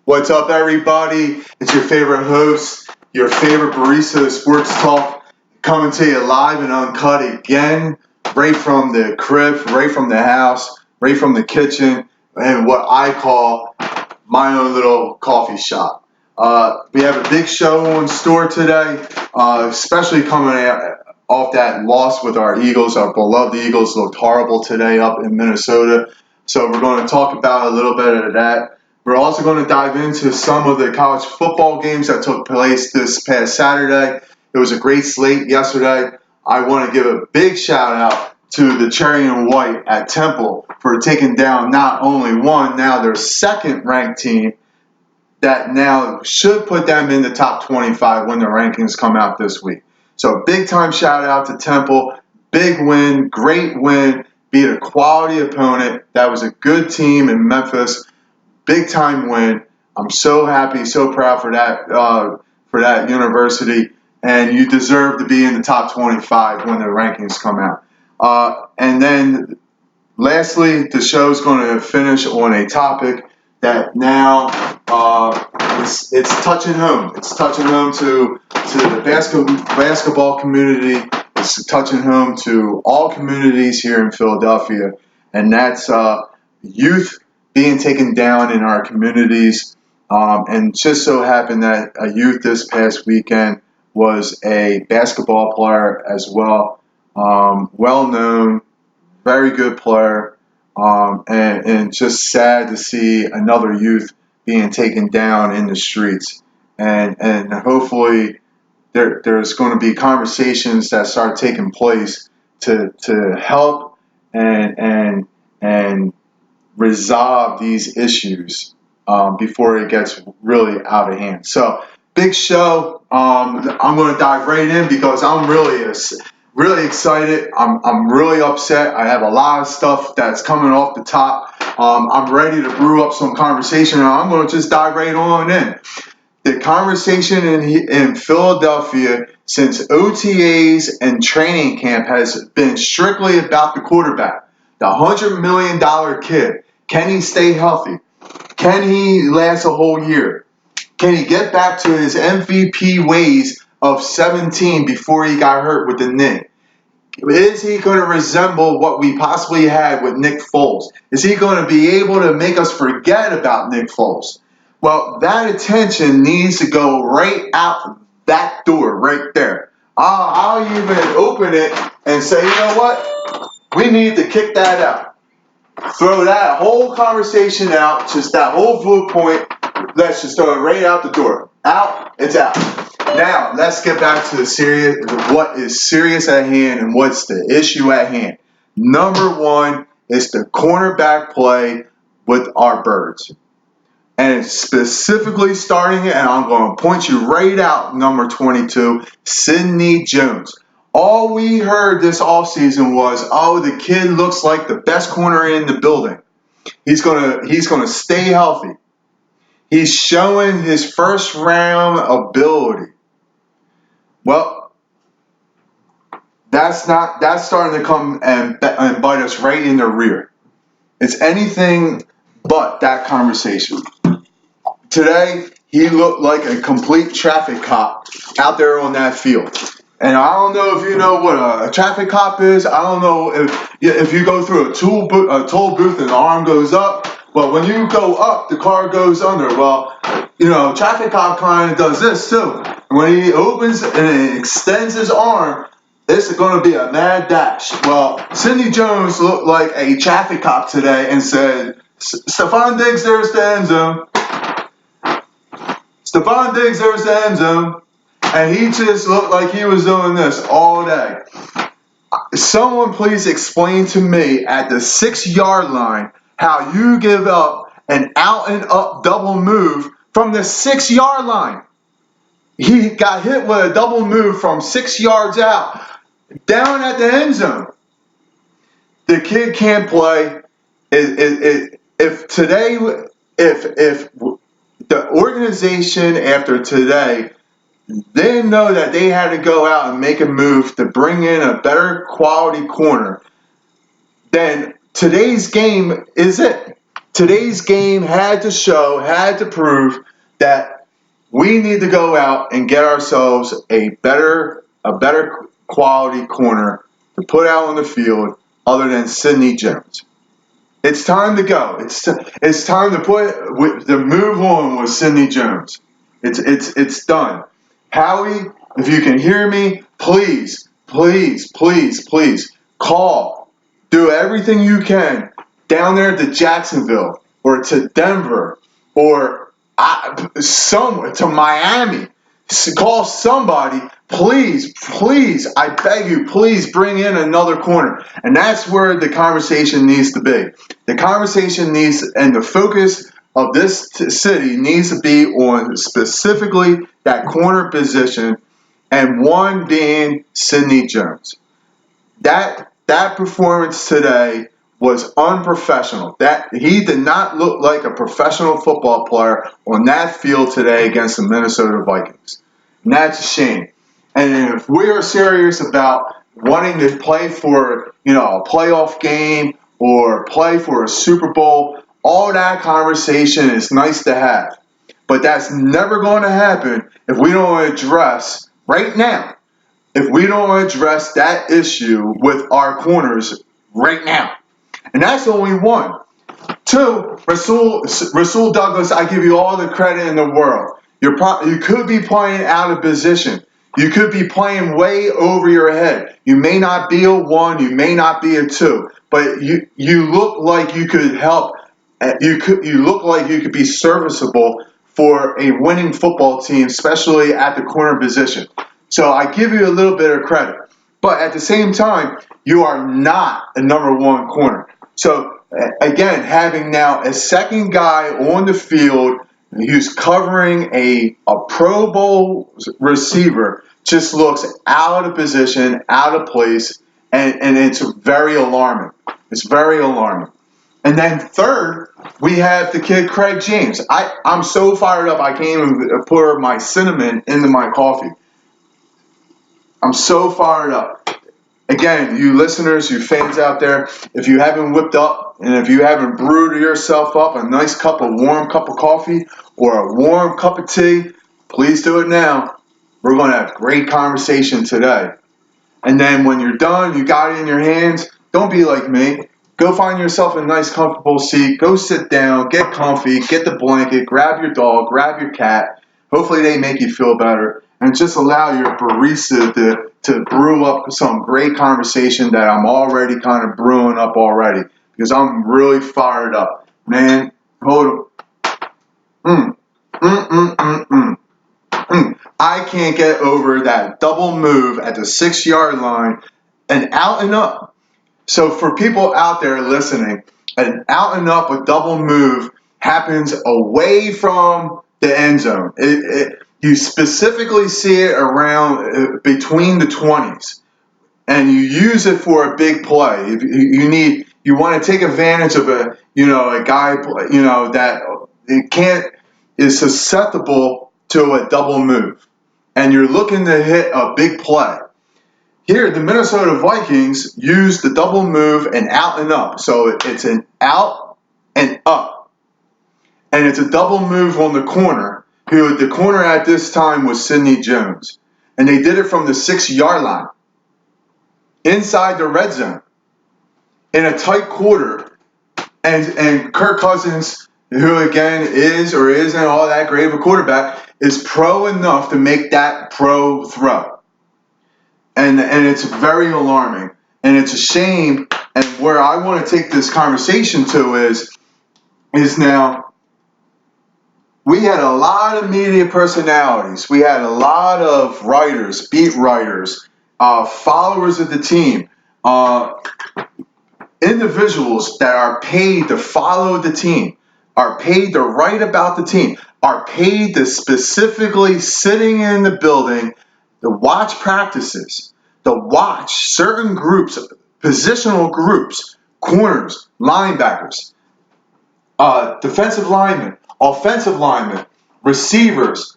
What's up, everybody? It's your favorite host, your favorite barista of sports talk, coming to you live and uncut again, right from the crib, right from the house, right from the kitchen, and what I call my own little coffee shop. We have a big show in store today, especially coming off that loss with our Eagles. Our beloved Eagles looked horrible today up in Minnesota. So we're going to talk about a little bit of that. We're also going to dive into some of the college football games that took place this past Saturday. It was a great slate yesterday. I want to give a big shout out to the Cherry and White at Temple for taking down not only one, now their second ranked team that now should put them in the top 25 when the rankings come out this week. So big time shout out to Temple. Big win, great win, beat a quality opponent. That was a good team in Memphis. Big time win. I'm so happy, so proud for that university. And you deserve to be in the top 25 when the rankings come out. And then lastly, the show's going to finish on a topic that now it's touching home. It's touching home to the basketball community. It's touching home to all communities here in Philadelphia, and that's youth being taken down in our communities. And just so happened that a youth this past weekend was a basketball player as well, well known, very good player, and just sad to see another youth being taken down in the streets. And hopefully there's going to be conversations that start taking place to help and resolve these issues before it gets really out of hand. So big show. I'm going to dive right in because I'm really excited. I'm really upset. I have a lot of stuff that's coming off the top. I'm ready to brew up some conversation, and I'm going to just dive right on in. The conversation in Philadelphia since OTAs and training camp has been strictly about the quarterback, the $100 million kid. Can he stay healthy? Can he last a whole year? Can he get back to his MVP ways of 17 before he got hurt with the knee? Is he going to resemble what we possibly had with Nick Foles? Is he going to be able to make us forget about Nick Foles? Well, that attention needs to go right out that door right there. I'll even open it and say, you know what? We need to kick that out. Throw that whole conversation out, just that whole viewpoint. Let's just throw it right out the door. Out, it's out. Now, let's get back to what is serious at hand and what's the issue at hand. Number one is the cornerback play with our Birds. And it's specifically starting it, and I'm going to point you right out, number 22, Sidney Jones. All we heard this offseason was, oh, the kid looks like the best corner in the building. He's gonna stay healthy. He's showing his first round ability. Well, that's starting to come and bite us right in the rear. It's anything but that conversation. Today, he looked like a complete traffic cop out there on that field. And I don't know if you know what a traffic cop is. I don't know if you go through a toll booth and the arm goes up. Well, when you go up, the car goes under. Well, traffic cop kind of does this too. When he opens and extends his arm, it's going to be a mad dash. Well, Sidney Jones looked like a traffic cop today and said, Stephon Diggs, there's the end zone. Stephon Diggs, there's the end zone. And he just looked like he was doing this all day. Someone please explain to me at the 6-yard line how you give up an out and up double move from the 6-yard line. He got hit with a double move from 6 yards out, down at the end zone. The kid can't play. If the organization after today, they know that they had to go out and make a move to bring in a better quality corner, then today's game is it. Today's game had to prove that we need to go out and get ourselves a better quality corner to put out on the field other than Sidney Jones. It's time to go. It's time to move on with Sidney Jones. It's done. Howie, if you can hear me, please call. Do everything you can down there to Jacksonville or to Denver or somewhere to Miami. Call somebody, please, I beg you, please bring in another corner. And that's where the conversation needs to be. The conversation and the focus of this city needs to be on specifically that corner position, and one being Sidney Jones. That performance today was unprofessional. That he did not look like a professional football player on that field today against the Minnesota Vikings. And that's a shame. And if we are serious about wanting to play for, a playoff game or play for a Super Bowl, all that conversation is nice to have. But that's never going to happen if we don't address right now. If we don't address that issue with our corners right now. And that's only one. Two, Rasul Douglas, I give you all the credit in the world. You could be playing out of position. You could be playing way over your head. You may not be a 1, you may not be a 2, but you look like you could help. You look like you could be serviceable for a winning football team, especially at the corner position. So I give you a little bit of credit. But at the same time, you are not a number 1 corner. So again, having now a second guy on the field who's covering a Pro Bowl receiver just looks out of position, out of place, and it's very alarming. It's very alarming. And then third, we have the kid Craig James. I'm so fired up, I can't even pour my cinnamon into my coffee. I'm so fired up. Again, you listeners, you fans out there, if you haven't whipped up and if you haven't brewed yourself up a nice warm cup of coffee or a warm cup of tea, please do it now. We're going to have great conversation today. And then when you're done, you got it in your hands, don't be like me. Go find yourself a nice comfortable seat. Go sit down, get comfy, get the blanket, grab your dog, grab your cat. Hopefully they make you feel better. And just allow your barista to brew up some great conversation that I'm already kind of brewing up already. Because I'm really fired up. Man, hold on. I can't get over that double move at the 6-yard line and out and up. So for people out there listening, an out and up, a double move happens away from the end zone. You specifically see it around between the 20s, and you use it for a big play. If you want to take advantage of a guy that is susceptible to a double move, and you're looking to hit a big play. Here, the Minnesota Vikings use the double move and out and up. So it's an out and up. And it's a double move on the corner. The corner at this time was Sidney Jones. And they did it from the 6-yard line. Inside the red zone. In a tight quarter. And Kirk Cousins, who again is or isn't all that great of a quarterback, is pro enough to make that pro throw. And it's very alarming. And it's a shame. And where I want to take this conversation to is now, we had a lot of media personalities. We had a lot of writers, beat writers, followers of the team, individuals that are paid to follow the team, are paid to write about the team, are paid to specifically sitting in the building to watch practices, to watch certain groups, positional groups, corners, linebackers, defensive linemen, offensive linemen, receivers,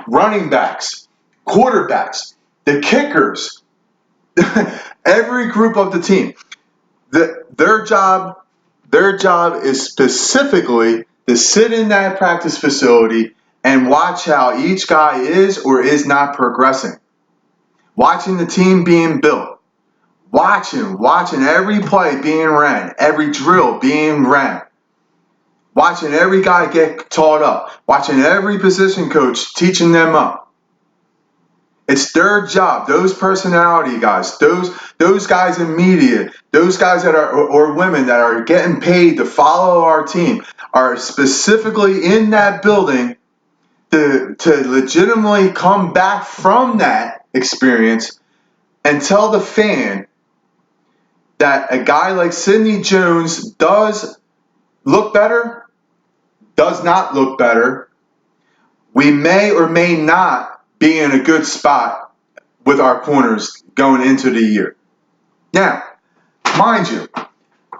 running backs, quarterbacks, the kickers, every group of the team. Their job Their job is specifically to sit in that practice facility and watch how each guy is or is not progressing. Watching the team being built. Watching every play being ran, every drill being ran. Watching every guy get taught up. Watching every position coach teaching them up. It's their job. Those personality guys, those guys in media, those guys that are or women that are getting paid to follow our team are specifically in that building to legitimately come back from that experience and tell the fan that a guy like Sidney Jones does look better, does not look better. We may or may not be in a good spot with our corners going into the year. Now, mind you,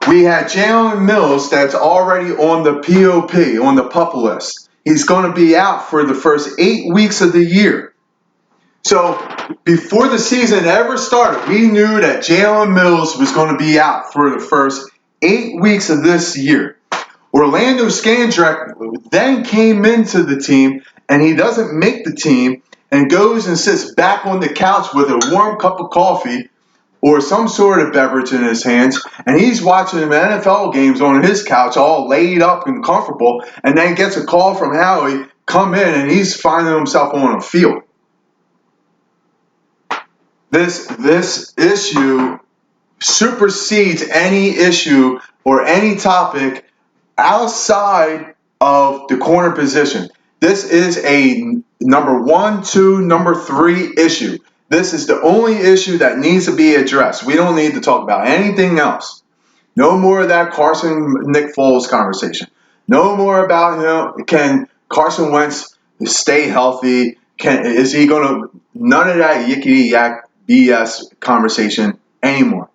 we had Jalen Mills that's already on the POP, on the PUP list. He's going to be out for the first 8 weeks of the year. So before the season ever started, we knew that Jalen Mills was going to be out for the first 8 weeks of this year. Orlando Scandrick then came into the team, and he doesn't make the team and goes and sits back on the couch with a warm cup of coffee or some sort of beverage in his hands, and he's watching NFL games on his couch all laid up and comfortable, and then gets a call from Howie, come in, and he's finding himself on a field. This issue supersedes any issue or any topic outside of the corner position. This is a number 1, 2, number 3 issue. This is the only issue that needs to be addressed. We don't need to talk about anything else. No more of that Nick Foles conversation. No more about him. Can Carson Wentz stay healthy? Is he going to? None of that yickety yak BS conversation anymore.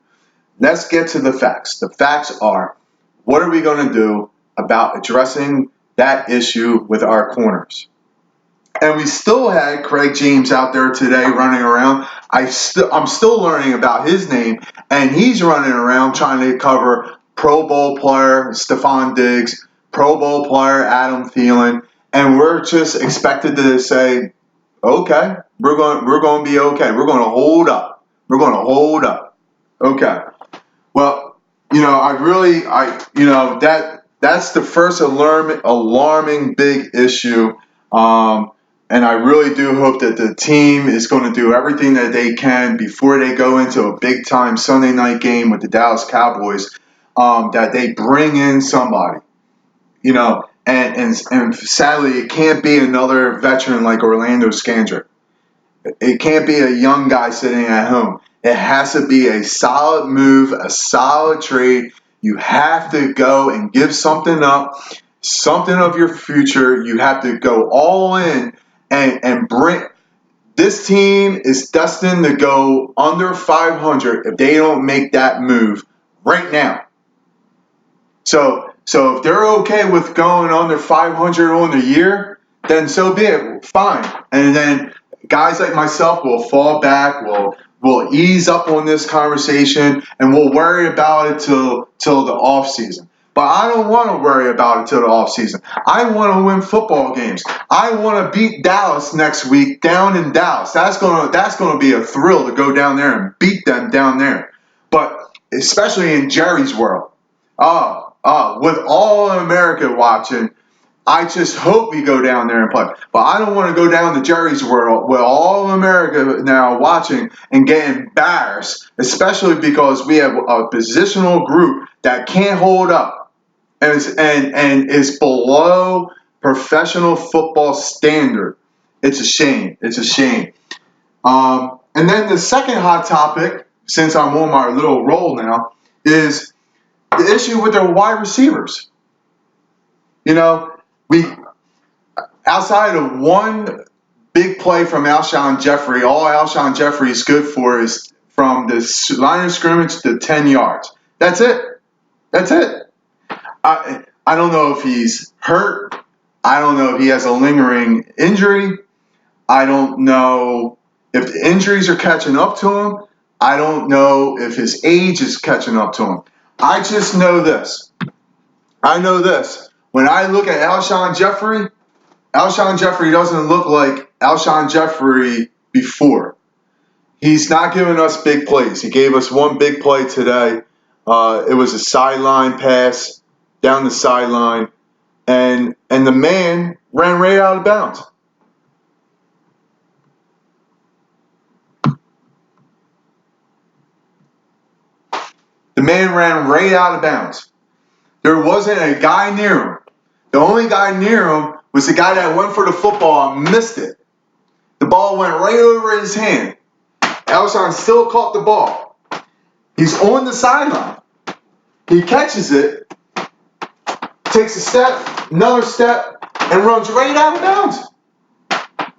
Let's get to the facts. The facts are, what are we going to do about addressing that issue with our corners? And we still had Craig James out there today running around. I'm still learning about his name, and he's running around trying to cover Pro Bowl player Stephon Diggs, Pro Bowl player Adam Thielen, and we're just expected to say, okay, we're going to be okay. We're going to hold up. We're going to hold up. Okay. Well, that's the first alarming big issue. And I really do hope that the team is going to do everything that they can before they go into a big time Sunday night game with the Dallas Cowboys, that they bring in somebody, and sadly it can't be another veteran like Orlando Scandrick. It can't be a young guy sitting at home. It has to be a solid move, a solid trade. You have to go and give something up, something of your future. You have to go all in and bring. This team is destined to go under 500 if they don't make that move right now. So if they're okay with going under 500 on the year, then so be it. Fine. And then guys like myself will fall back, we'll ease up on this conversation, and we'll worry about it till the off season. But I don't want to worry about it till the off season. I want to win football games. I want to beat Dallas next week down in Dallas. That's gonna be a thrill to go down there and beat them down there. But especially in Jerry's world. With all of America watching, I just hope we go down there and play. But I don't want to go down to Jerry's world with all of America now watching and get embarrassed, especially because we have a positional group that can't hold up and is below professional football standard. It's a shame. It's a shame. And then the second hot topic, since I'm on my little roll now, is the issue with their wide receivers. We outside of one big play from Alshon Jeffrey, all Alshon Jeffrey is good for is from the line of scrimmage to 10 yards. That's it. That's it. I don't know if he's hurt. I don't know if he has a lingering injury. I don't know if the injuries are catching up to him. I don't know if his age is catching up to him. I just know this. I know this. When I look at Alshon Jeffrey doesn't look like Alshon Jeffrey before. He's not giving us big plays. He gave us one big play today. It was a sideline pass down the sideline, and the man ran right out of bounds. The man ran right out of bounds. There wasn't a guy near him. The only guy near him was the guy that went for the football and missed it. The ball went right over his hand. Alshon still caught the ball. He's on the sideline. He catches it, takes a step, another step, and runs right out of bounds.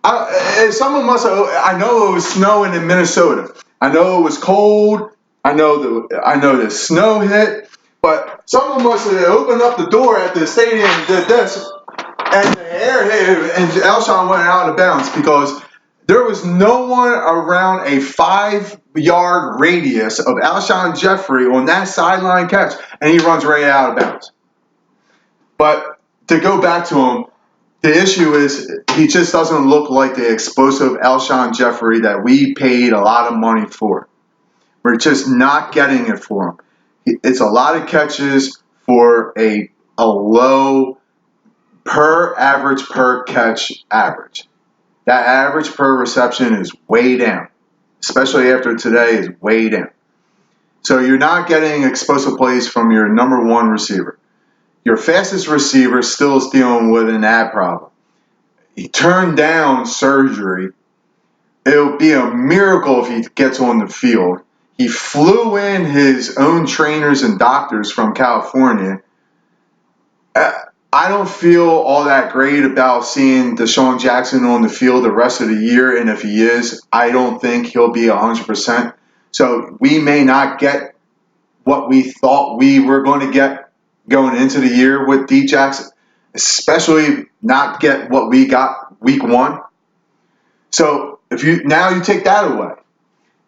I know it was snowing in Minnesota. I know it was cold. I know the snow hit. But someone must have opened up the door at the stadium and did this, and the air hit, and Alshon went out of bounds because there was no one around a 5-yard radius of Alshon Jeffrey on that sideline catch, and he runs right out of bounds. But to go back to him, the issue is he just doesn't look like the explosive Alshon Jeffrey that we paid a lot of money for. We're just not getting it for him. It's a lot of catches for a low per catch average. That average per reception is way down, especially after today is way down. So you're not getting explosive plays from your number one receiver. Your fastest receiver still is dealing with an ab problem. He turned down surgery. It'll be a miracle if he gets on the field. He flew in his own trainers and doctors from California. I don't feel all that great about seeing Deshaun Jackson on the field the rest of the year, and if he is, I don't think he'll be 100%. So we may not get what we thought we were going to get going into the year with D Jackson, especially not get what we got week one. So if you take that away,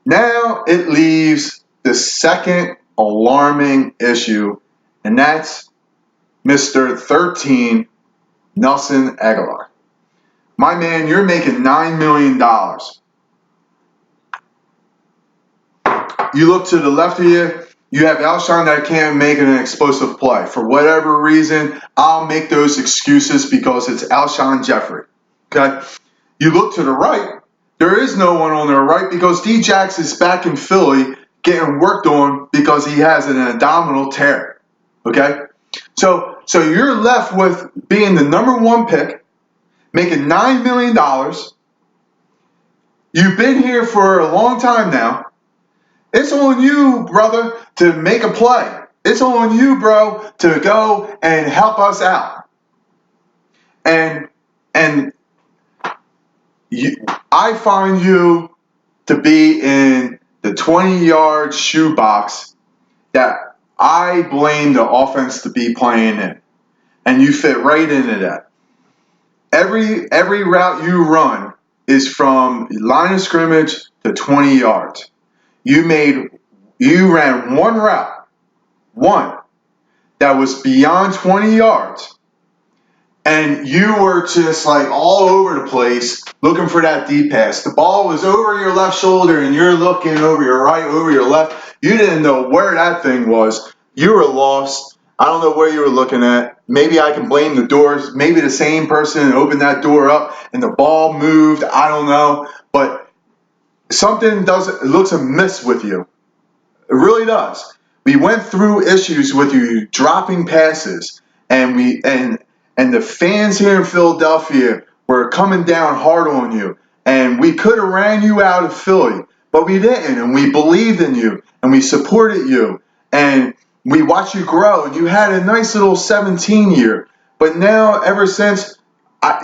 now it leaves the second alarming issue, and that's Mr. 13, Nelson Aguilar. My man, you're making $9 million. You look to the left of you, you have Alshon that can't make an explosive play. For whatever reason, I'll make those excuses because it's Alshon Jeffrey. Okay? You look to the right, there is no one on the right because D-Jax is back in Philly getting worked on because he has an abdominal tear. Okay? So you're left with being the number one pick, making $9 million. You've been here for a long time now. It's on you, brother, to make a play. It's on you, bro, to go and help us out. And I find you to be in the 20-yard shoebox that I blame the offense to be playing in. And you fit right into that. Every route you run is from line of scrimmage to 20 yards. You ran one route, that was beyond 20 yards. And you were just like all over the place looking for that deep pass. The ball was over your left shoulder and you're looking over your right, over your left. You didn't know where that thing was. You were lost. I don't know where you were looking at. Maybe I can blame the doors. Maybe the same person opened that door up and the ball moved. I don't know. But something looks amiss with you. It really does. We went through issues with you dropping passes, and the fans here in Philadelphia were coming down hard on you, and we could have ran you out of Philly, but we didn't, and we believed in you, and we supported you, and we watched you grow, and you had a nice little 17 year, but now ever since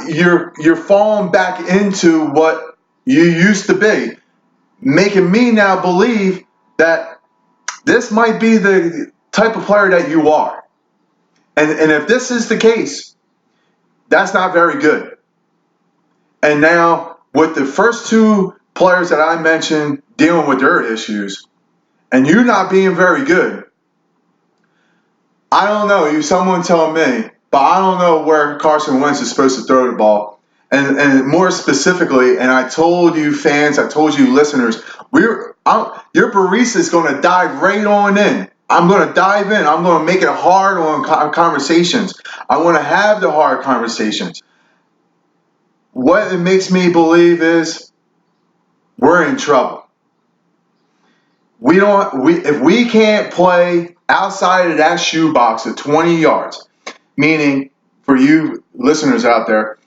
you're falling back into what you used to be, making me now believe that this might be the type of player that you are. And if this is the case, that's not very good. And now, with the first two players that I mentioned dealing with their issues, and you not being very good, I don't know. Someone tell me, but I don't know where Carson Wentz is supposed to throw the ball. And more specifically, and I told you fans, I told you listeners, your barista is going to dive right on in. I'm going to dive in. I'm going to make it hard on conversations. I want to have the hard conversations. What it makes me believe is we're in trouble. If we can't play outside of that shoebox of 20 yards, meaning for you listeners out there,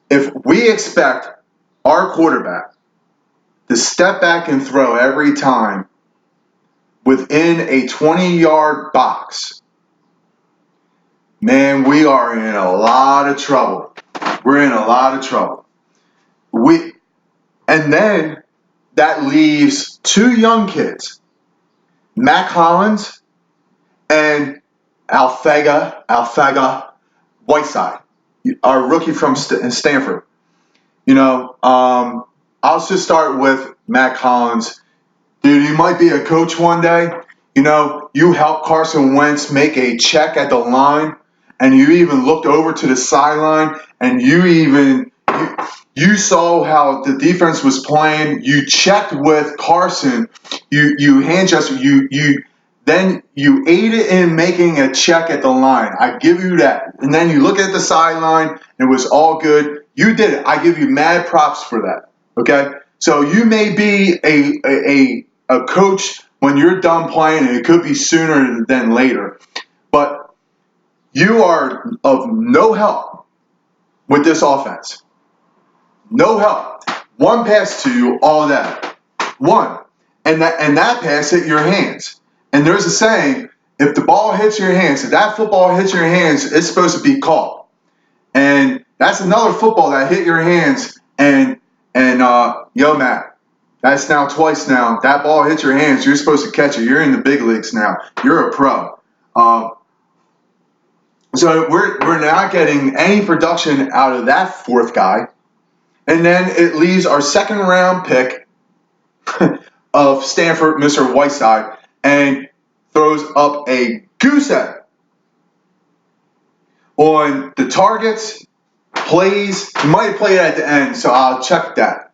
if we expect our quarterback to step back and throw every time within a 20-yard box, man, we are in a lot of trouble. We're in a lot of trouble. And then that leaves two young kids, Mac Hollins and Alfega Whiteside, our rookie from Stanford. I'll just start with Mac Hollins. Dude, you might be a coach one day. You helped Carson Wentz make a check at the line, and you even looked over to the sideline, and you saw how the defense was playing. You checked with Carson. You hand gesture. Then you aided in making a check at the line. I give you that. And then you look at the sideline, and it was all good. You did it. I give you mad props for that. Okay? So you may be a coach when you're done playing, and it could be sooner than later. But you are of no help with this offense. No help. One pass to you, all that. One. And that pass hit your hands. And there's a saying, if the ball hits your hands, if that football hits your hands, it's supposed to be caught. And that's another football that hit your hands. And yo, Matt, that's now twice now. That ball hit your hands. You're supposed to catch it. You're in the big leagues now. You're a pro. So we're not getting any production out of that fourth guy. And then it leaves our second round pick of Stanford, Mr. Whiteside, and throws up a goose egg on the targets, plays. He might have played at the end, so I'll check that.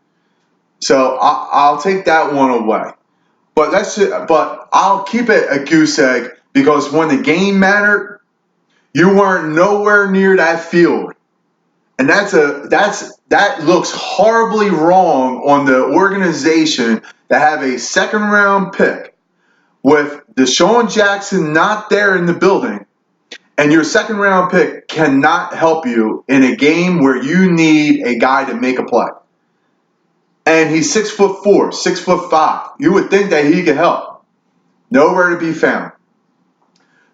So I'll take that one away. But I'll keep it a goose egg because when the game mattered, you weren't nowhere near that field. And that looks horribly wrong on the organization to have a second round pick with Deshaun Jackson not there in the building, and your second round pick cannot help you in a game where you need a guy to make a play. And he's 6'4", 6'5". You would think that he could help. Nowhere to be found.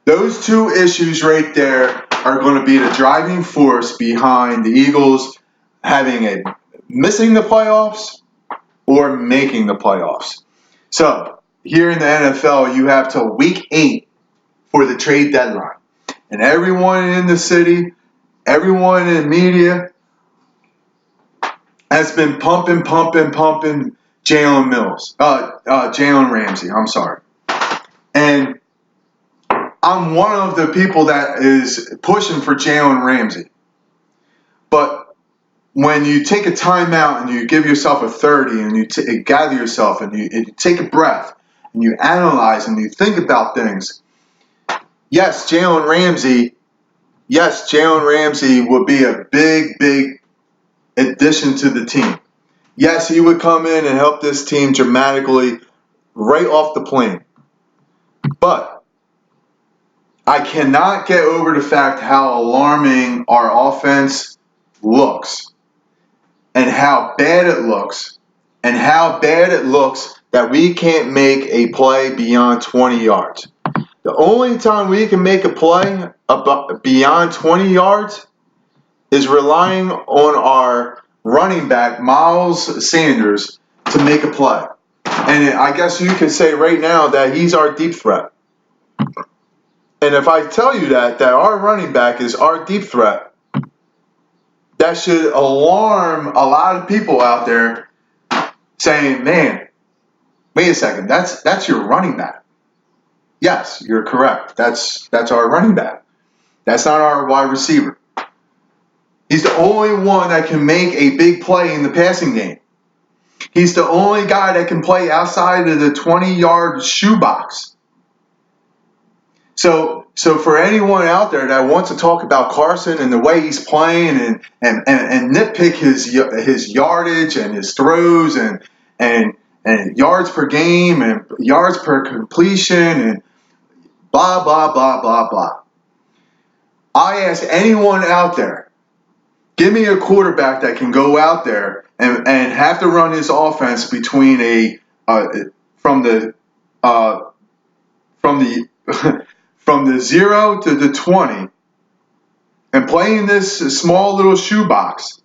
Those two issues right there are going to be the driving force behind the Eagles missing the playoffs or making the playoffs. So here in the NFL, you have till week 8 for the trade deadline. And everyone in the city, everyone in media has been pumping Jalen Ramsey, I'm sorry. And I'm one of the people that is pushing for Jalen Ramsey. But when you take a timeout and you give yourself a 30 and you gather yourself and you take a breath and you analyze and you think about things, yes, Jalen Ramsey would be a big addition to the team. Yes, he would come in and help this team dramatically right off the plane. But I cannot get over the fact how alarming our offense looks and how bad it looks that we can't make a play beyond 20 yards. The only time we can make a play beyond 20 yards is relying on our running back, Miles Sanders, to make a play. And I guess you could say right now that he's our deep threat. And if I tell you that our running back is our deep threat, that should alarm a lot of people out there saying, man, wait a second, that's your running back. Yes, you're correct. That's our running back. That's not our wide receiver. He's the only one that can make a big play in the passing game. He's the only guy that can play outside of the 20-yard shoebox. So for anyone out there that wants to talk about Carson and the way he's playing and nitpick his yardage and his throws and yards per game and yards per completion and blah blah blah blah blah. I ask anyone out there, give me a quarterback that can go out there and have to run his offense between from the from the from the 0 to the 20 and play in this small little shoebox.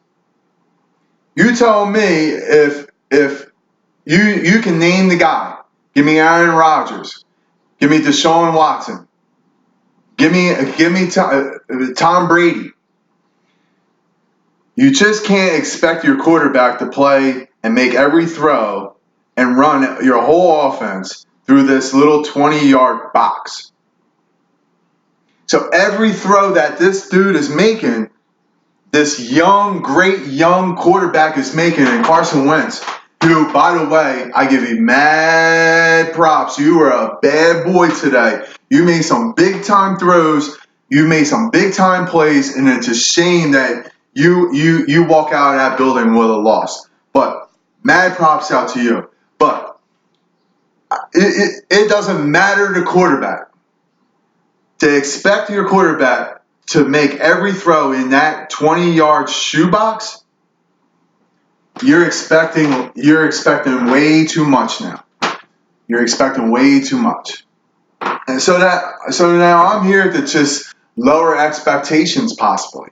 You tell me if you can name the guy. Give me Aaron Rodgers. Give me Deshaun Watson. Give me Tom Brady. You just can't expect your quarterback to play and make every throw and run your whole offense through this little 20-yard box. So every throw that this dude is making, this great young quarterback is making, and Carson Wentz, who, by the way, I give you mad props. You were a bad boy today. You made some big-time throws. You made some big-time plays, and it's a shame that you walk out of that building with a loss. But mad props out to you. But it doesn't matter the quarterback. To expect your quarterback to make every throw in that 20-yard shoebox, you're expecting way too much now. You're expecting way too much. And so now I'm here to just lower expectations possibly.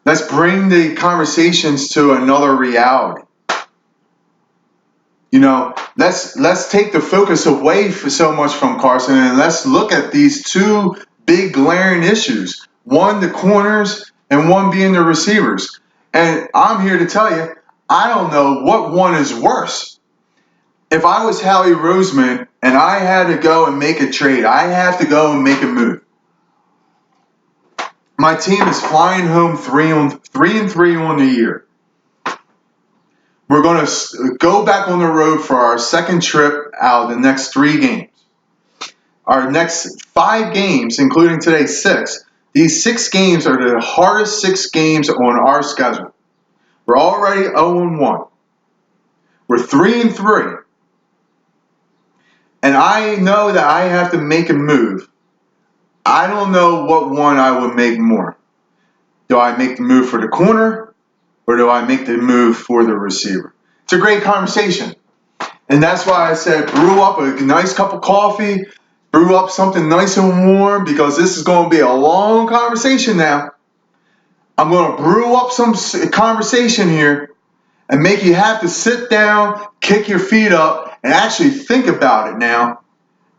Let's bring the conversations to another reality. Let's take the focus away so much from Carson and let's look at these two big glaring issues. One, the corners, and one being the receivers. And I'm here to tell you, I don't know what one is worse. If I was Howie Roseman and I had to go and make a trade, I have to go and make a move. My team is flying home 3-3 on the year. We're going to go back on the road for our second trip out of the next 3 games. Our next 5 games, including today's 6, these 6 games are the hardest 6 games on our schedule. We're already 0-1. We're 3-3. And I know that I have to make a move. I don't know what one I would make more. Do I make the move for the corner? Or do I make the move for the receiver? It's a great conversation. And that's why I said brew up a nice cup of coffee, brew up something nice and warm, because this is going to be a long conversation now. I'm going to brew up some conversation here and make you have to sit down, kick your feet up, and actually think about it now,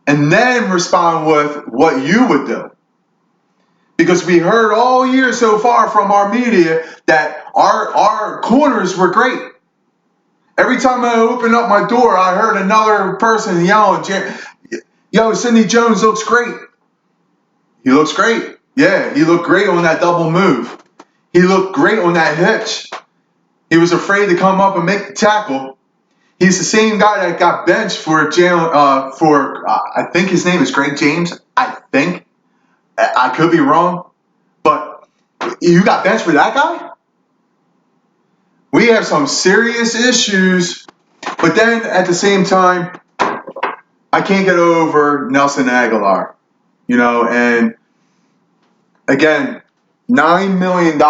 and then respond with what you would do. Because we heard all year so far from our media that our corners were great. Every time I opened up my door, I heard another person yelling, "Yo, Sidney Jones looks great." He looks great. Yeah, he looked great on that double move. He looked great on that hitch. He was afraid to come up and make the tackle. He's the same guy that got benched for I think his name is Greg James. I think. I could be wrong. But you got benched for that guy? We have some serious issues. But then at the same time, I can't get over Nelson Aguilar. And again, $9 million.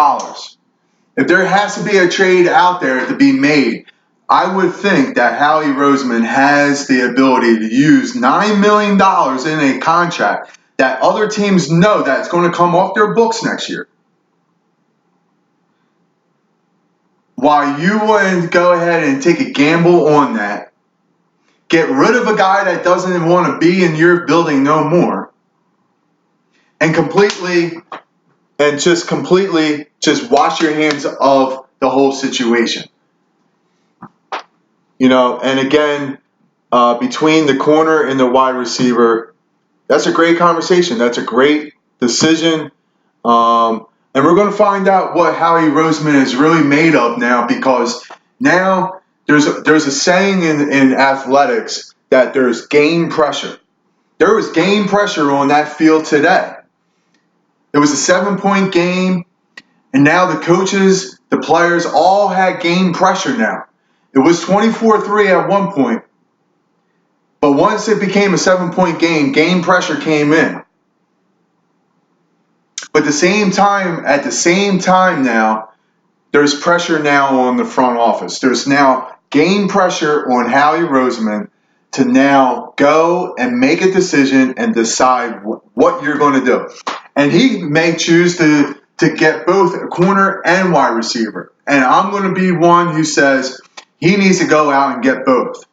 If there has to be a trade out there to be made, I would think that Howie Roseman has the ability to use $9 million in a contract that other teams know that it's going to come off their books next year. Why you wouldn't go ahead and take a gamble on that, get rid of a guy that doesn't want to be in your building no more, and completely just wash your hands of the whole situation. And again, between the corner and the wide receiver, That's a great conversation. That's a great decision. And we're going to find out what Howie Roseman is really made of now, because now there's a saying in athletics that there's game pressure. There was game pressure on that field today. It was a 7-point game, and now the coaches, the players all had game pressure now. It was 24-3 at one point, but once it became a 7-point game pressure came in. But at the same time now, there's pressure now on the front office. There's now game pressure on Howie Roseman to now go and make a decision and decide what you're going to do. And he may choose to get both a corner and wide receiver. And I'm going to be one who says he needs to go out and get both.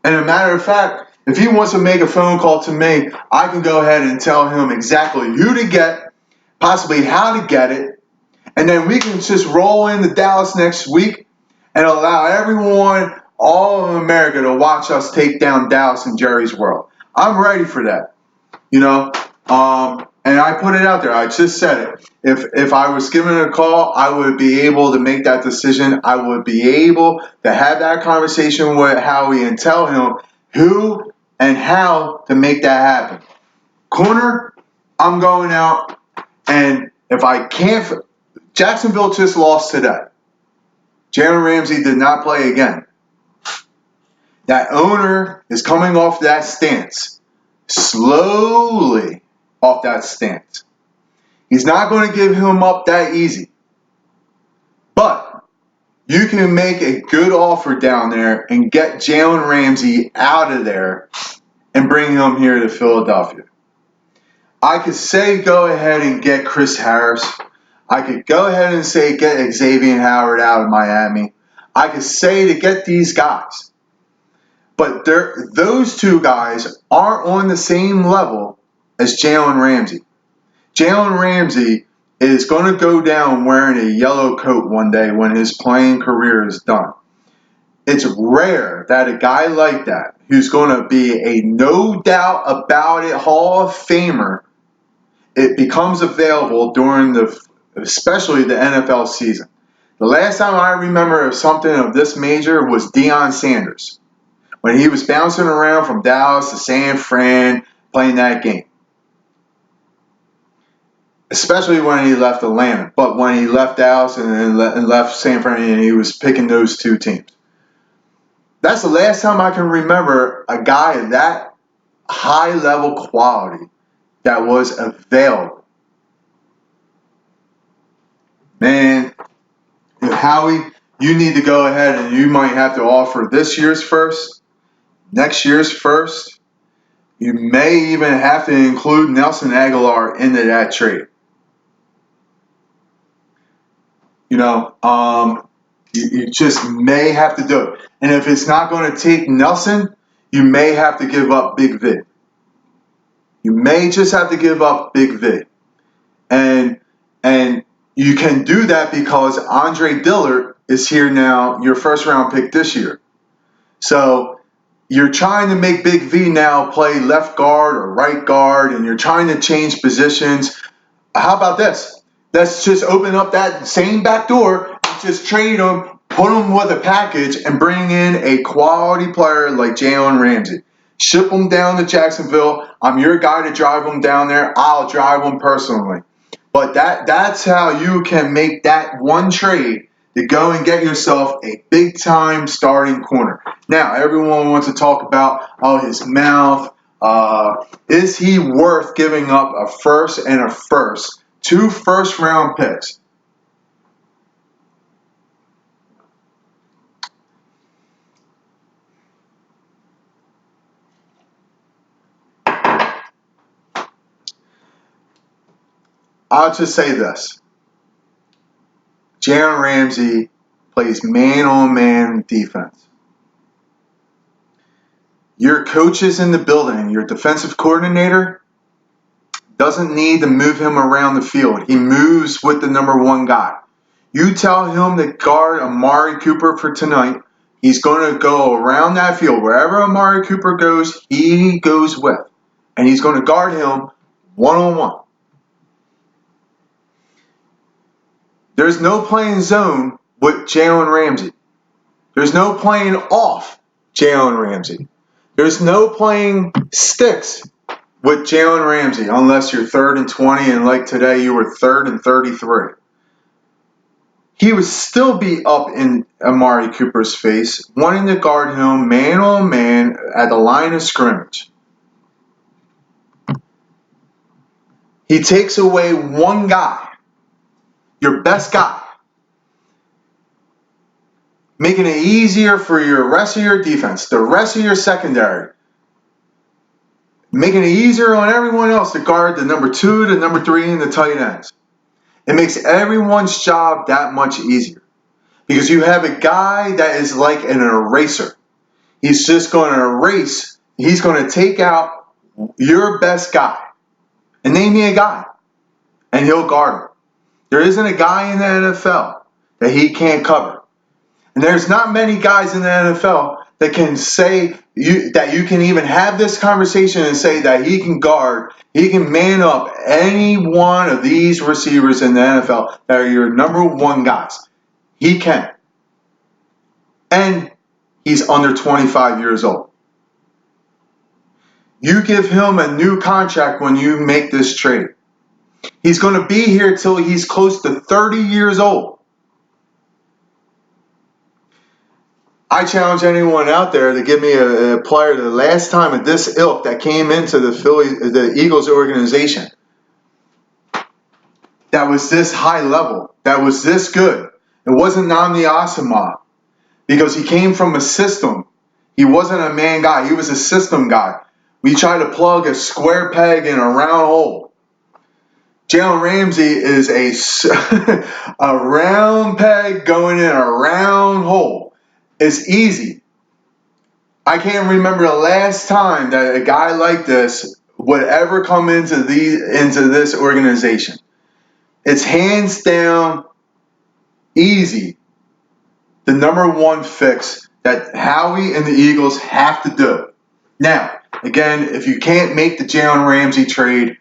And a matter of fact, if he wants to make a phone call to me, I can go ahead and tell him exactly who to get, possibly how to get it, and then we can just roll into Dallas next week and allow everyone, all of America, to watch us take down Dallas and Jerry's World. I'm ready for that, you know. And I put it out there. I just said it. If I was given a call, I would be able to make that decision. I would be able to have that conversation with Howie and tell him who and how to make that happen. Corner, I'm going out, and if I can't, Jacksonville just lost today. Jalen Ramsey did not play again. That owner is coming off that stance, slowly off that stance. He's not going to give him up that easy. But you can make a good offer down there and get Jalen Ramsey out of there and bring him here to Philadelphia. I could say go ahead and get Chris Harris. I could go ahead and say get Xavier Howard out of Miami. I could say to get these guys. But those two guys aren't on the same level as Jalen Ramsey. Jalen Ramsey is going to go down wearing a yellow coat one day when his playing career is done. It's rare that a guy like that, who's going to be a no doubt about it Hall of Famer, it becomes available during especially the NFL season. The last time I remember of something of this major was Deion Sanders, when he was bouncing around from Dallas to San Fran playing that game. Especially when he left Atlanta, but when he left Dallas and left San Fran, and he was picking those two teams. That's the last time I can remember a guy of that high level quality that was available. Man, Howie, you need to go ahead and you might have to offer this year's first, next year's first. You may even have to include Nelson Aguilar into that trade. You know, you just may have to do it. And if it's not going to take Nelson, you may have to give up Big V. You may just have to give up Big V. And you can do that because Andre Dillard is here now, your first round pick this year. So you're trying to make Big V now play left guard or right guard, and you're trying to change positions. How about this? Let's just open up that same back door and just trade him, put him with a package, and bring in a quality player like Jalen Ramsey. Ship him down to Jacksonville. I'm your guy to drive him down there. I'll drive him personally. But that's how you can make that one trade to go and get yourself a big-time starting corner. Now, everyone wants to talk about, his mouth. Is he worth giving up a first and a first? 2 first-round picks. I'll just say this. Jalen Ramsey plays man-on-man defense. Your coaches in the building, your defensive coordinator, doesn't need to move him around the field. He moves with the number 1 guy. You tell him to guard Amari Cooper for tonight. He's going to go around that field. Wherever Amari Cooper goes, he goes with. and he's going to guard him one-on-one. There's no playing zone with Jalen Ramsey. There's no playing off Jalen Ramsey. There's no playing sticks with Jalen Ramsey unless you're 3rd and 20, and like today you were 3rd and 33. He would still be up in Amari Cooper's face, wanting to guard him man on man at the line of scrimmage. He takes away one guy, your best guy, making it easier for your rest of your defense, the rest of your secondary, making it easier on everyone else to guard the number 2, the number 3, and the tight ends. It makes everyone's job that much easier because you have a guy that is like an eraser. He's just going to erase. He's going to take out your best guy and name me a guy, and he'll guard him. There isn't a guy in the NFL that he can't cover. And there's not many guys in the NFL that can say that you can even have this conversation and say that he can guard, he can man up any one of these receivers in the NFL that are your number 1 guys. He can. And he's under 25 years old. You give him a new contract when you make this trade. He's going to be here till he's close to 30 years old. I challenge anyone out there to give me a player the last time of this ilk that came into the Eagles organization that was this high level, that was this good. It wasn't Nnamdi Asomugha because he came from a system. He wasn't a man guy. He was a system guy. We try to plug a square peg in a round hole. Jalen Ramsey is a round peg going in a round hole. It's easy. I can't remember the last time that a guy like this would ever come into this organization. It's hands down easy. The number 1 fix that Howie and the Eagles have to do. Now, again, if you can't make the Jalen Ramsey trade,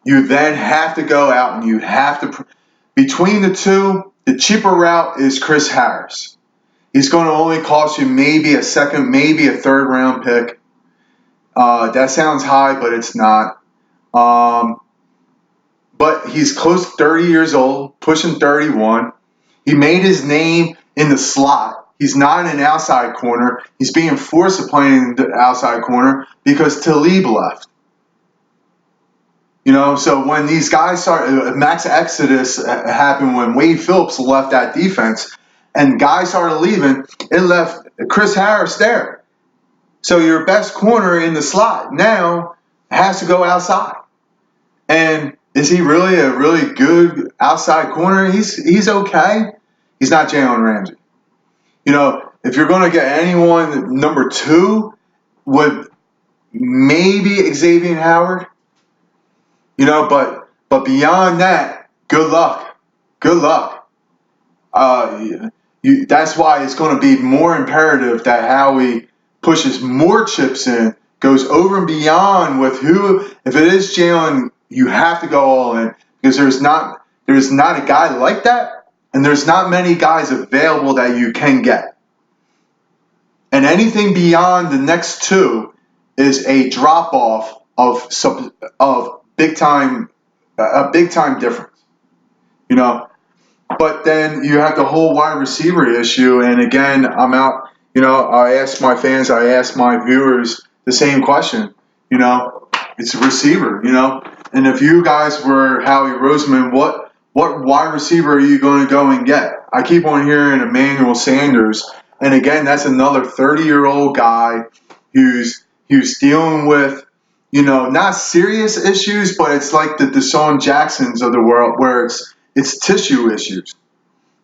you then have to go out and you have to, between the two, the cheaper route is Chris Harris. He's going to only cost you maybe a 2nd, maybe a 3rd round pick. That sounds high, but it's not. But he's close to 30 years old, pushing 31. He made his name in the slot. He's not an outside corner. He's being forced to play in the outside corner because Talib left. So when these guys started, max exodus happened when Wade Phillips left that defense, and guys started leaving, it left Chris Harris there. So your best corner in the slot now has to go outside. And is he really a really good outside corner? He's okay. He's not Jalen Ramsey. If you're going to get anyone number 2 with maybe Xavier Howard, but beyond that, good luck. Good luck. That's why it's going to be more imperative that Howie pushes more chips in, goes over and beyond with who. If it is Jalen, you have to go all in because there's not a guy like that, and there's not many guys available that you can get. And anything beyond the next 2 is a drop off of big time difference. But then you have the whole wide receiver issue, and again, I'm out. I ask my fans, I ask my viewers the same question. It's a receiver. And if you guys were Howie Roseman, what wide receiver are you going to go and get? I keep on hearing Emmanuel Sanders, and again, that's another 30-year-old guy who's dealing with not serious issues, but it's like the Deshaun Jacksons of the world where it's tissue issues.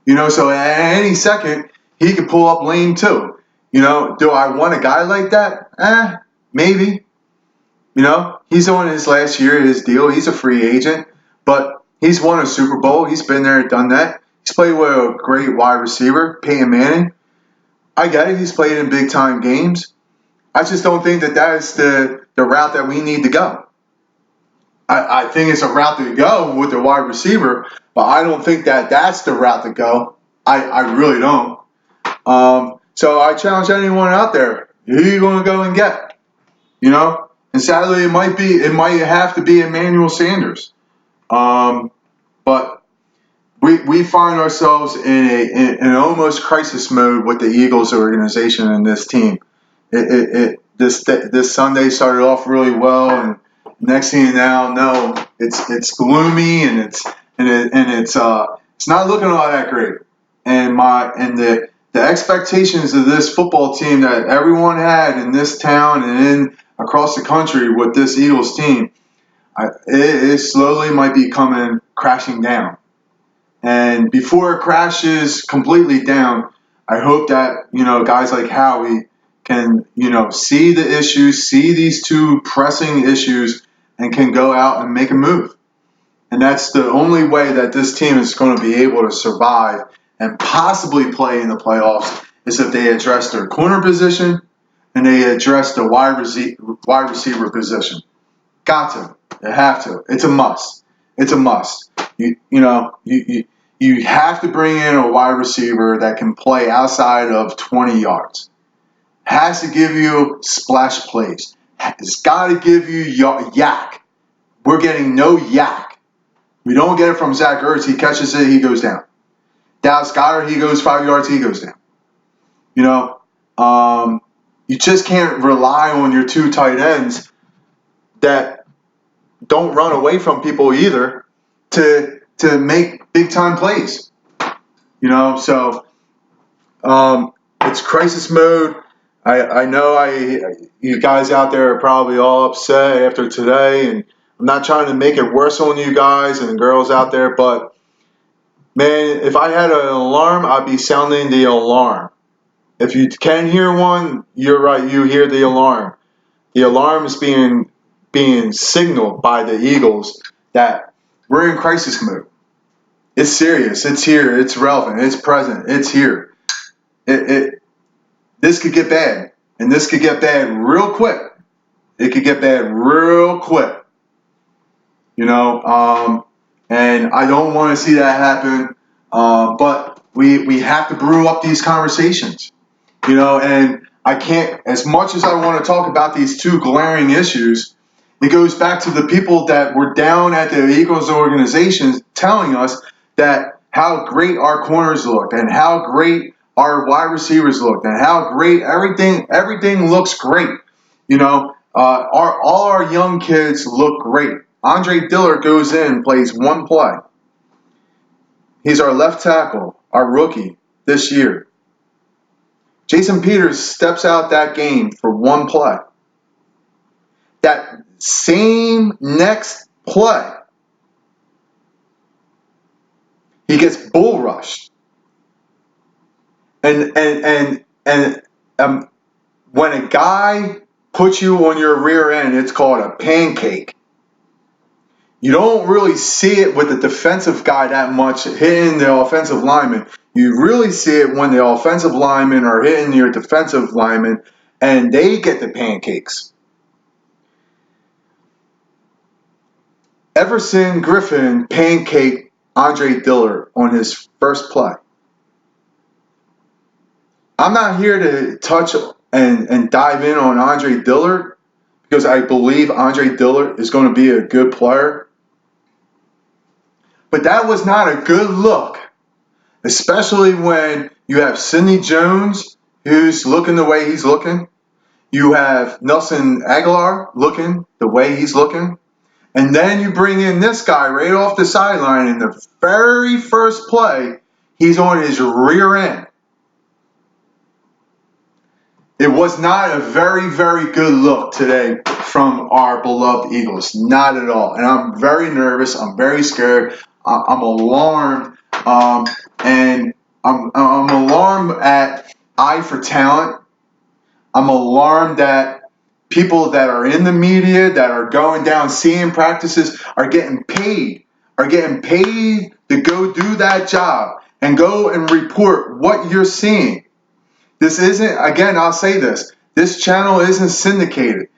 So at any second, he could pull up lane 2. Do I want a guy like that? Maybe. He's on his last year of his deal. He's a free agent, but he's won a Super Bowl. He's been there, done that. He's played with a great wide receiver, Peyton Manning. I get it. He's played in big-time games. I just don't think that is the route that we need to go. I think it's a route to go with the wide receiver, but I don't think that that's the route to go. I really don't. So I challenge anyone out there: who are you going to go and get? You know, and sadly, it might have to be Emmanuel Sanders. But we find ourselves in an almost crisis mode with the Eagles organization and this team. This Sunday started off really well, and next thing you know, it's gloomy and it's not looking all that great. And the expectations of this football team that everyone had in this town and in across the country with this Eagles team, it slowly might be coming crashing down. And before it crashes completely down, I hope that, guys like Howie can, see the issues, see these two pressing issues, and can go out and make a move. And that's the only way that this team is going to be able to survive and possibly play in the playoffs is if they address their corner position and they address the wide receiver position. Got to. They have to. It's a must. It's a must. You have to bring in a wide receiver that can play outside of 20 yards. Has to give you splash plays. It's got to give you yak. We're getting no yak. We don't get it from Zach Ertz. He catches it, he goes down. Dallas Goedert, he goes 5 yards, he goes down. You just can't rely on your two tight ends that don't run away from people either to make big time plays. So it's crisis mode. I know you guys out there are probably all upset after today, and I'm not trying to make it worse on you guys and girls out there, but man, if I had an alarm, I'd be sounding the alarm. If you can hear one, you're right, you hear the alarm. The alarm is being signaled by the Eagles that we're in crisis mode. It's serious. It's here. It's relevant. It's present. It's here. This could get bad, and this could get bad real quick. It could get bad real quick. And I don't want to see that happen. But we have to brew up these conversations. And I can't, as much as I want to talk about these two glaring issues, it goes back to the people that were down at the Eagles organization telling us that how great our corners looked and how great our wide receivers looked and how great everything looks great. All our young kids look great. Andre Dillard goes in and plays one play. He's our left tackle, our rookie this year. Jason Peters steps out that game for one play. That same next play, he gets bull rushed. And when a guy puts you on your rear end, it's called a pancake. You don't really see it with the defensive guy that much hitting the offensive lineman. You really see it when the offensive linemen are hitting your defensive linemen and they get the pancakes. Everson Griffin pancaked Andre Dillard on his first play. I'm not here to touch and dive in on Andre Dillard because I believe Andre Dillard is going to be a good player. But that was not a good look, especially when you have Sidney Jones, who's looking the way he's looking. You have Nelson Aguilar looking the way he's looking. And then you bring in this guy right off the sideline in the very first play, he's on his rear end. It was not a very, very good look today from our beloved Eagles. Not at all. And I'm very nervous. I'm very scared. I'm alarmed. And I'm alarmed at eye for talent. I'm alarmed that people that are in the media, that are going down seeing practices, are getting paid to go do that job and go and report what you're seeing. This isn't, again, I'll say this channel isn't syndicated.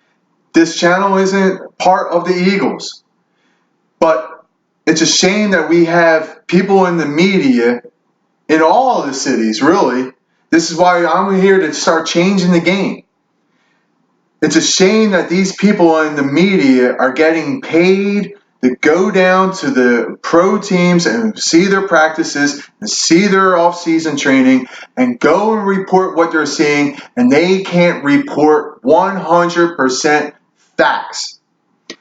This channel isn't part of the Eagles. But it's a shame that we have people in the media in all of the cities, really. This is why I'm here to start changing the game. It's a shame that these people in the media are getting paid to go down to the pro teams and see their practices and see their off-season training and go and report what they're seeing, and they can't report 100% facts.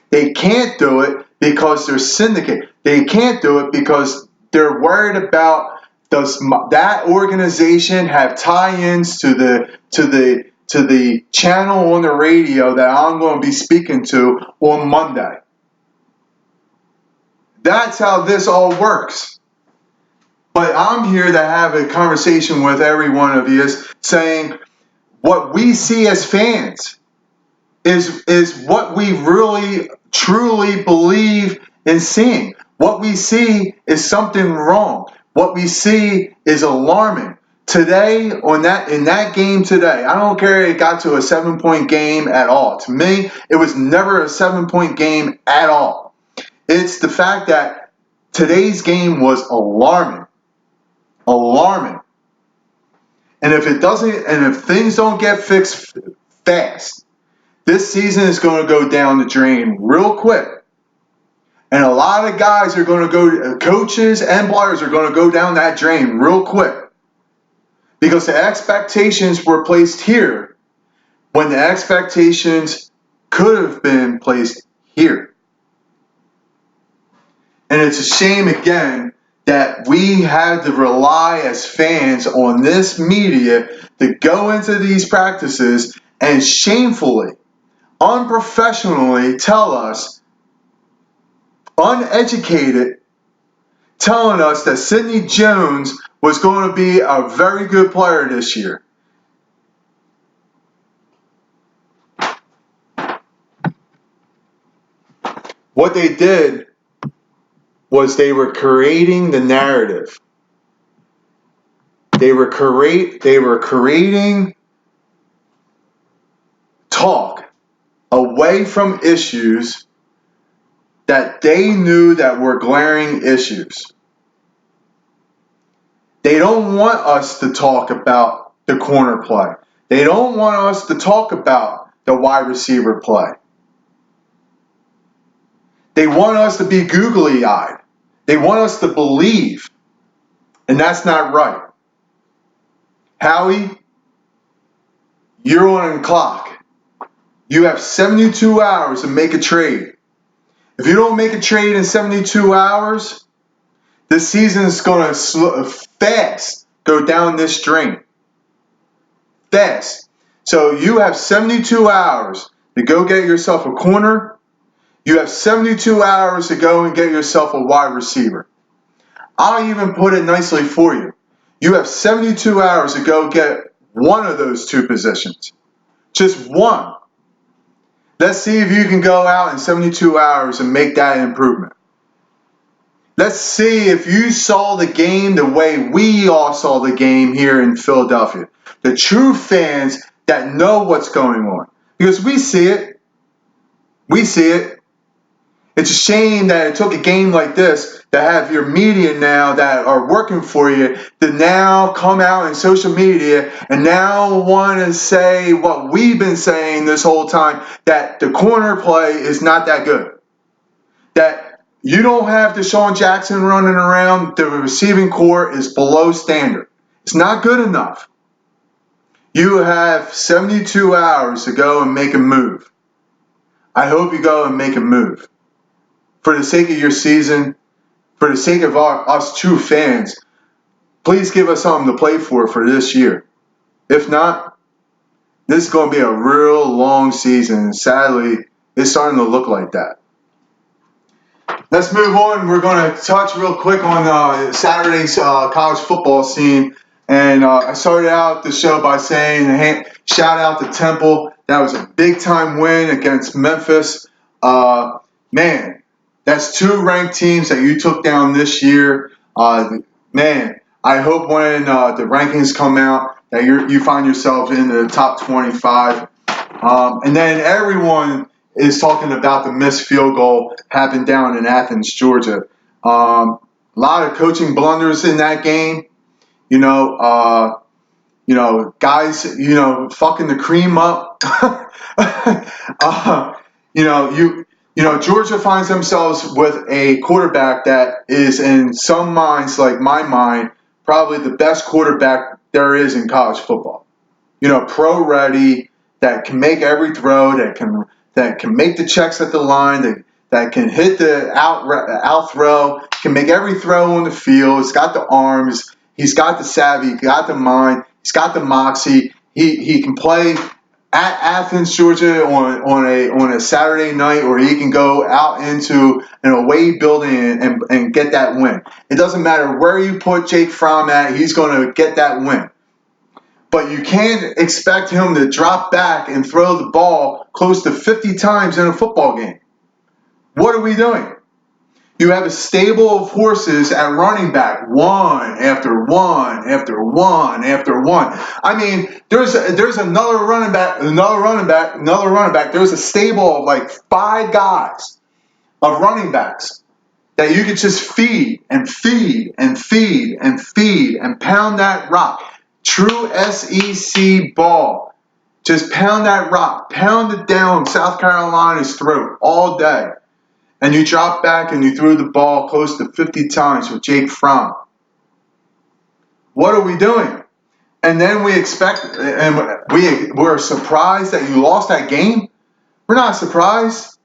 They can't do it because they're syndicated. They can't do it because they're worried about, does that organization have tie-ins to the channel on the radio that I'm going to be speaking to on Monday. That's how this all works. But I'm here to have a conversation with every one of you saying what we see as fans is what we really truly believe in seeing. What we see is something wrong. What we see is alarming. Today, in that game today, I don't care if it got to a 7-point game at all. To me, it was never a 7-point game at all. It's the fact that today's game was alarming. Alarming. And if things don't get fixed fast, this season is going to go down the drain real quick. And a lot of guys are going to go, coaches and players are going to go down that drain real quick. Because the expectations were placed here when the expectations could have been placed here. And it's a shame, again, that we had to rely as fans on this media to go into these practices and shamefully, unprofessionally tell us, uneducated, telling us that Sidney Jones was going to be a very good player this year. What they did was they were creating the narrative. They were creating talk away from issues that they knew that were glaring issues. They don't want us to talk about the corner play. They don't want us to talk about the wide receiver play. They want us to be googly-eyed. They want us to believe. And that's not right. Howie, you're on the clock. You have 72 hours to make a trade. If you don't make a trade in 72 hours, this season is going to fast go down this drain. Fast. So you have 72 hours to go get yourself a corner. You have 72 hours to go and get yourself a wide receiver. I'll even put it nicely for you. You have 72 hours to go get one of those two positions. Just one. Let's see if you can go out in 72 hours and make that improvement. Let's see if you saw the game the way we all saw the game here in Philadelphia. The true fans that know what's going on. Because we see it. We see it. It's a shame that it took a game like this to have your media now that are working for you to now come out in social media and now want to say what we've been saying this whole time, that the corner play is not that good. That you don't have Deshaun Jackson running around, the receiving core is below standard. It's not good enough. You have 72 hours to go and make a move. I hope you go and make a move. For the sake of your season, for the sake of us true fans, please give us something to play for this year. If not, this is going to be a real long season, and sadly, it's starting to look like that. Let's move on. We're going to touch real quick on Saturday's college football scene. And I started out the show by saying, hey, shout out to Temple. That was a big-time win against Memphis. Man, that's two ranked teams that you took down this year. Man, I hope when the rankings come out that you find yourself in the top 25. And then everyone is talking about the missed field goal happened down in Athens, Georgia. A lot of coaching blunders in that game. Guys, fucking the cream up. uh, you know, Georgia finds themselves with a quarterback that is, in some minds, like my mind, probably the best quarterback there is in college football. Pro ready, that can make every throw, that can make the checks at the line, that can hit the out throw, can make every throw on the field. He's got the arms, he's got the savvy, he's got the mind, he's got the moxie. He can play at Athens, Georgia on a Saturday night, or he can go out into an away building and get that win. It doesn't matter where you put Jake Fromm at, he's going to get that win. But you can't expect him to drop back and throw the ball close to 50 times in a football game. What are we doing? You have a stable of horses at running back, one after one after one after one. I mean, there's another running back. There's a stable of like 5 guys of running backs that you could just feed and feed and feed and feed and pound that rock. True SEC ball. Just pound that rock. Pound it down South Carolina's throat all day. And you drop back and you threw the ball close to 50 times with Jake Fromm. What are we doing? And then we're surprised that you lost that game? We're not surprised.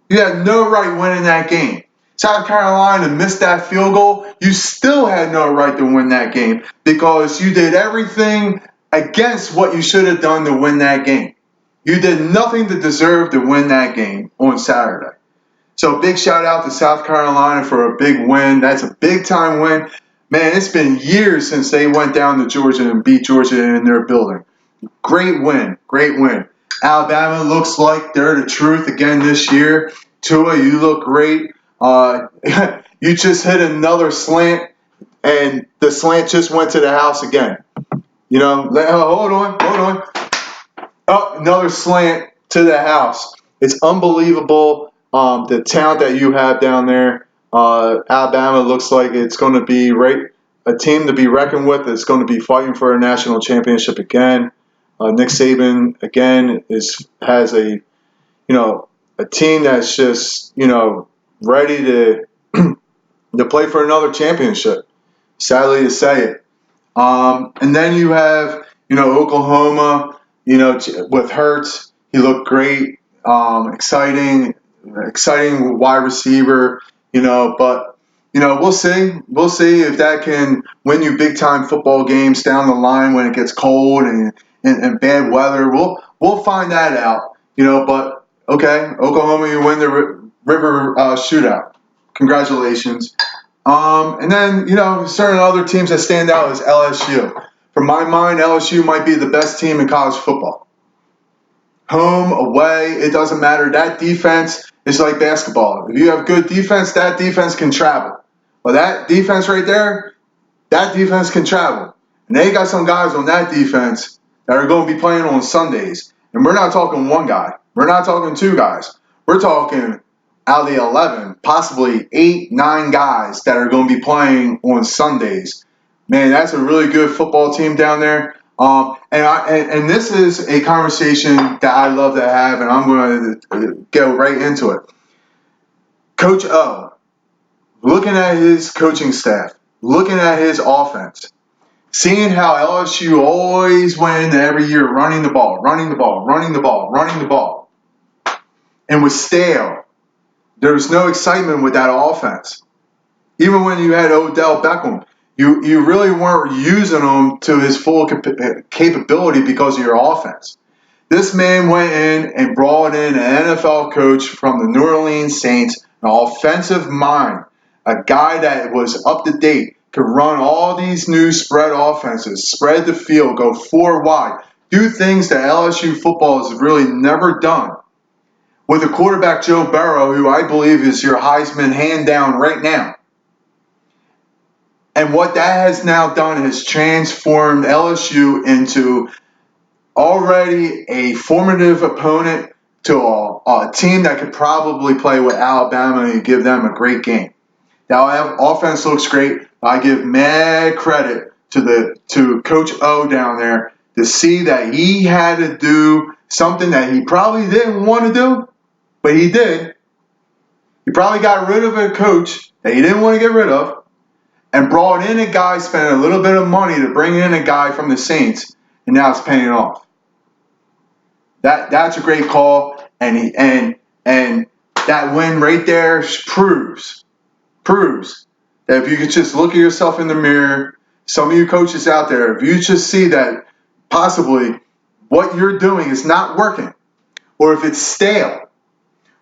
You had no right winning that game. South Carolina missed that field goal. You still had no right to win that game because you did everything against what you should have done to win that game. You did nothing to deserve to win that game on Saturday. So big shout out to South Carolina for a big win. That's a big time win. Man, it's been years since they went down to Georgia and beat Georgia in their building. Great win. Great win. Alabama looks like they're the truth again this year. Tua, you look great. You just hit another slant, and the slant just went to the house again. Hold on. Oh, another slant to the house. It's unbelievable. The talent that you have down there. Alabama looks like it's going to be a team to be reckoned with. It's going to be fighting for a national championship again. Nick Saban again has a team that's just ready to play for another championship. Sadly to say it. And then you have Oklahoma. With Hurts, he looked great. Exciting wide receiver. But we'll see. We'll see if that can win you big time football games down the line when it gets cold and bad weather. We'll find that out. But okay, Oklahoma, you win the River Shootout. Congratulations. And then certain other teams that stand out is LSU. From my mind, LSU might be the best team in college football. Home, away, it doesn't matter. That defense is like basketball. If you have good defense, that defense can travel. Well, that defense right there, that defense can travel. And they got some guys on that defense that are going to be playing on Sundays. And we're not talking one guy. We're not talking 2 guys. We're talking out of the 11, possibly 8, 9 guys that are going to be playing on Sundays. Man, that's a really good football team down there. And this is a conversation that I love to have, and I'm going to go right into it. Coach O, looking at his coaching staff, looking at his offense, seeing how LSU always went into every year running the ball, and was stale. There was no excitement with that offense. Even when you had Odell Beckham, you really weren't using him to his full capability because of your offense. This man went in and brought in an NFL coach from the New Orleans Saints, an offensive mind, a guy that was up to date, could run all these new spread offenses, spread the field, go 4 wide, do things that LSU football has really never done. With a quarterback, Joe Burrow, who I believe is your Heisman hand down right now. And what that has now done has transformed LSU into already a formative opponent a team that could probably play with Alabama and give them a great game. Now, offense looks great. I give mad credit to Coach O down there to see that he had to do something that he probably didn't want to do, but he did. He probably got rid of a coach that he didn't want to get rid of and brought in a guy, spent a little bit of money to bring in a guy from the Saints, and now it's paying off. That's a great call, and that win right there proves that if you could just look at yourself in the mirror, some of you coaches out there, if you just see that possibly what you're doing is not working, or if it's stale,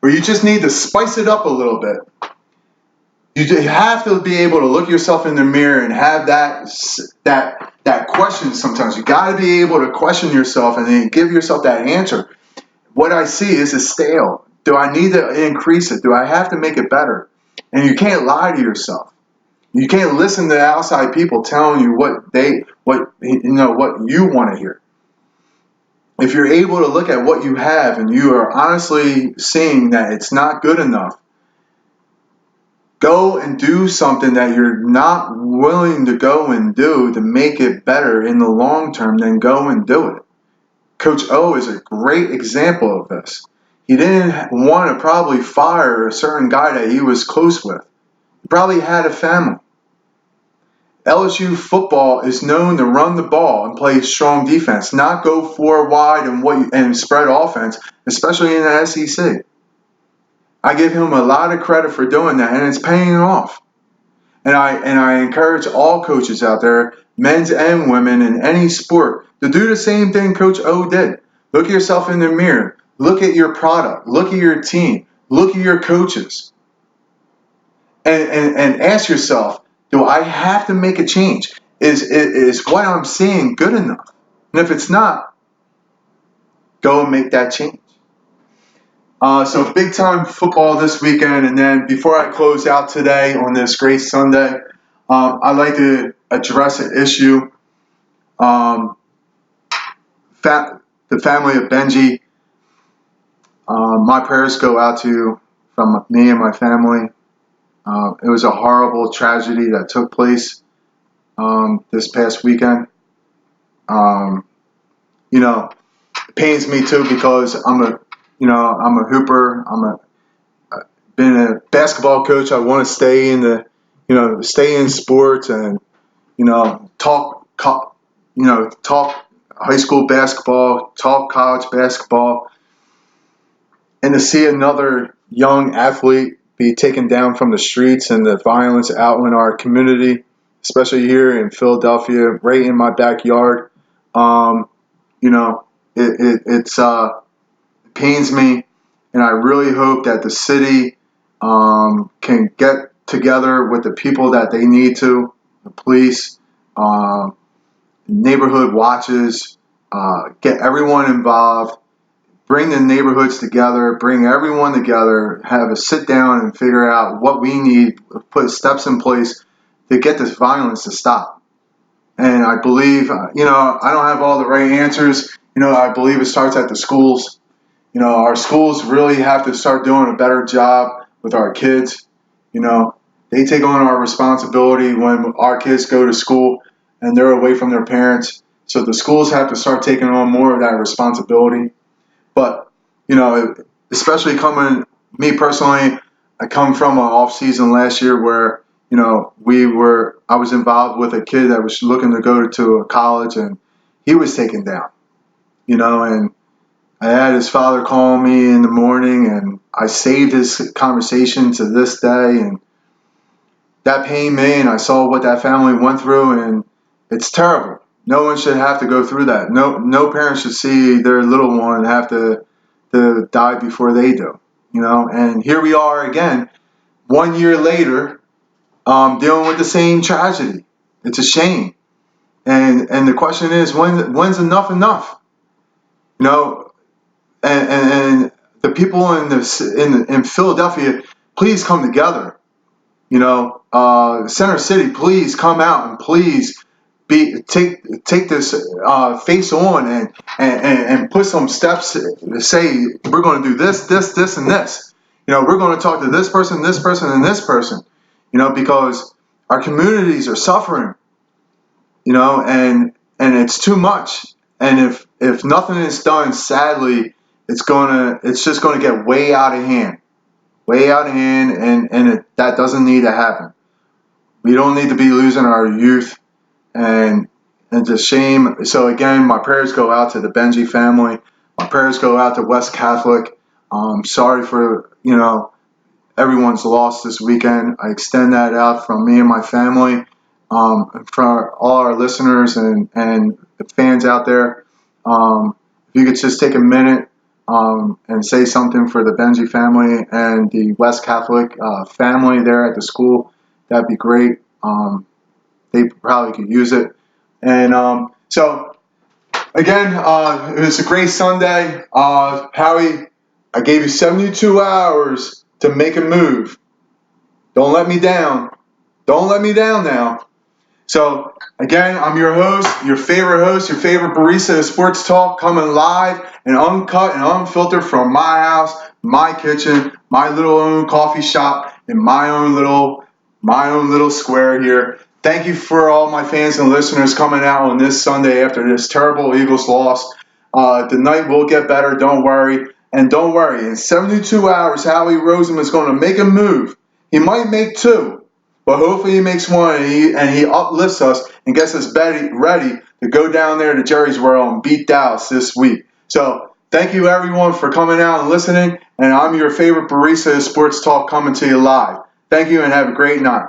or you just need to spice it up a little bit, you have to be able to look yourself in the mirror and have that question sometimes. You got to be able to question yourself and then give yourself that answer. What I see is stale. Do I need to increase it? Do I have to make it better? And you can't lie to yourself. You can't listen to outside people telling you what you want to hear. If you're able to look at what you have and you are honestly seeing that it's not good enough, go and do something that you're not willing to go and do to make it better in the long term, then go and do it. Coach O is a great example of this. He didn't want to probably fire a certain guy that he was close with. He probably had a family. LSU football is known to run the ball and play strong defense, not go four wide and spread offense, especially in the SEC. I give him a lot of credit for doing that, and it's paying off. And I encourage all coaches out there, men's and women in any sport, to do the same thing Coach O did. Look at yourself in the mirror. Look at your product. Look at your team. Look at your coaches. And ask yourself, do I have to make a change? Is what I'm seeing good enough? And if it's not, go and make that change. So big time football this weekend. And then before I close out today on this great Sunday, I'd like to address an issue. The family of Benji, my prayers go out to you from me and my family. It was a horrible tragedy that took place this past weekend. It pains me too because I'm a hooper. Been a basketball coach. I want to stay in sports and talk high school basketball, talk college basketball, and to see another young athlete be taken down from the streets and the violence out in our community, especially here in Philadelphia, right in my backyard. It pains me, and I really hope that the city can get together with the people that they need to, the police, neighborhood watches, get everyone involved, bring the neighborhoods together, bring everyone together, have a sit down and figure out what we need, put steps in place to get this violence to stop. And I believe, I don't have all the right answers. I believe it starts at the schools. Our schools really have to start doing a better job with our kids. They take on our responsibility when our kids go to school and they're away from their parents. So the schools have to start taking on more of that responsibility. But, especially me personally, I come from an off season last year where, I was involved with a kid that was looking to go to a college and he was taken down, and I had his father call me in the morning and I saved his conversation to this day, and that pained me, and I saw what that family went through, and it's terrible. No one should have to go through that. No parent should see their little one have to die before they do, and here we are again, 1 year later, dealing with the same tragedy. It's a shame. And the question is, when's enough enough? And the people in Philadelphia, please come together. Center City, please come out and please take this face on and put some steps to say we're going to do this, this, and this. We're going to talk to this person, and this person. Because our communities are suffering. And it's too much. And if nothing is done, sadly, it's just gonna get way out of hand, and that doesn't need to happen. We don't need to be losing our youth, and it's a shame. So again, my prayers go out to the Benji family. My prayers go out to West Catholic. Sorry for everyone's loss this weekend. I extend that out from me and my family, for all our listeners and the fans out there. If you could just take a minute and say something for the Benji family and the West Catholic family there at the school, that'd be great. They probably could use it. And so, again, it was a great Sunday. Howie, I gave you 72 hours to make a move. Don't let me down. Don't let me down now. So, again, I'm your host, your favorite barista of Sports Talk, coming live and uncut and unfiltered from my house, my kitchen, my little own coffee shop, in my own little square here. Thank you for all my fans and listeners coming out on this Sunday after this terrible Eagles loss. The night will get better, don't worry. And don't worry, in 72 hours, Howie Roseman is going to make a move. He might make two. But hopefully he makes one and he uplifts us and gets us ready to go down there to Jerry's World and beat Dallas this week. So thank you everyone for coming out and listening. And I'm your favorite barista of Sports Talk coming to you live. Thank you and have a great night.